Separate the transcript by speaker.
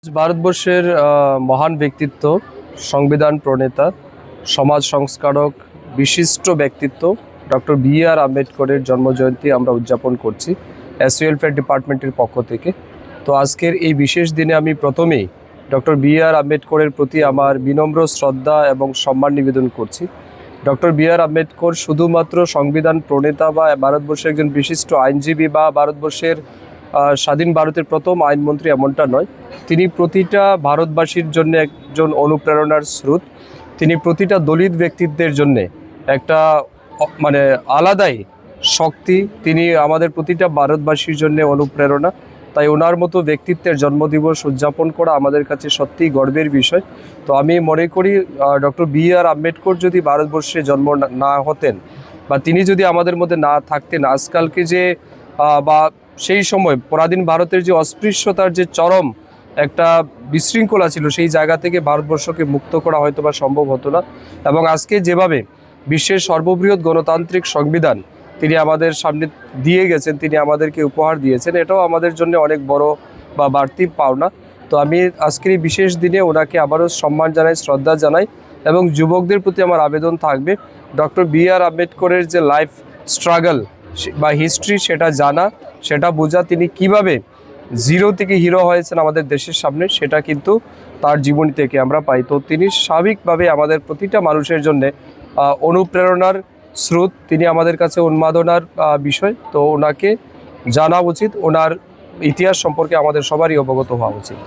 Speaker 1: ভারতবর্ষের মহান ব্যক্তিত্ব, সংবিধান প্রণেতা, সমাজ সংস্কারক, বিশিষ্ট ব্যক্তিত্ব ডক্টর বি.আর. আম্বেদকরের জন্মজয়ন্তী আমরা উদযাপন করছি ওয়েলফেয়ার ডিপার্টমেন্টের পক্ষ থেকে। তো আজকের এই বিশেষ দিনে আমি প্রথমেই ডক্টর বি.আর. আম্বেদকরের প্রতি আমার বিনম্র শ্রদ্ধা এবং সম্মান নিবেদন করছি। Doctor B.R.. আম্বেদকর শুধুমাত্র সংবিধান প্রণেতা বা ভারতবর্ষের একজন বিশিষ্ট আইনজীবী বা ভারতবর্ষের স্বাধীন ভারতের প্রথম আইনমন্ত্রী এমনটা নয়। তিনি প্রতিটা ভারতবাসীর জন্য একজন অনুপ্রেরণার স্রোত। তিনি প্রতিটা দলিত ব্যক্তিত্বের জন্যে একটা আলাদাই শক্তি। তিনি আমাদের প্রতিটা ভারতবাসীর জন্য অনুপ্রেরণা। তাই ওনার মতো ব্যক্তিত্বের জন্মদিবস উদযাপন করা আমাদের কাছে সত্যিই গর্বের বিষয়। তো আমি মনে করি ডক্টর বি.আর. আম্বেদকর যদি ভারতবর্ষে জন্ম না হতেন বা তিনি যদি আমাদের মধ্যে না থাকতেন, আজকালকে যে বা সেই সময় পরাধীন ভারতের যে অস্পৃশ্যতার যে চরম একটা বিশৃঙ্খলা ছিল, সেই জায়গা থেকে ভারতবর্ষকে মুক্ত করা হয়তো বা সম্ভব হতো না। এবং আজকে যেভাবে বিশ্বের সর্ববৃহৎ গণতান্ত্রিক সংবিধান তিনি আমাদের সামনে দিয়ে গেছেন, তিনি আমাদেরকে উপহার দিয়েছেন, এটাও আমাদের জন্য অনেক বড় বা বাড়তি পাওনা। তো আমি আজকের এই বিশেষ দিনে ওনাকে আবারও সম্মান জানাই, শ্রদ্ধা জানাই। এবং যুবকদের প্রতি আমার আবেদন থাকবে ডক্টর বি.আর. আম্বেদকরের যে লাইফ স্ট্রাগল বা হিস্ট্রি সেটা জানা, সেটা বোঝা, তিনি কিভাবে জিরো থেকে হিরো হয়েছেন আমাদের দেশের সামনে, সেটা কিন্তু তার জীবনী থেকে আমরা পাই। তো তিনি স্বাভাবিকভাবে আমাদের প্রতিটা মানুষের জন্যে অনুপ্রেরণার স্রোত, তিনি আমাদের কাছে উন্মাদনার বিষয়। তো ওনাকে জানা উচিত, ওনার ইতিহাস সম্পর্কে আমাদের সবারই অবগত হওয়া উচিত।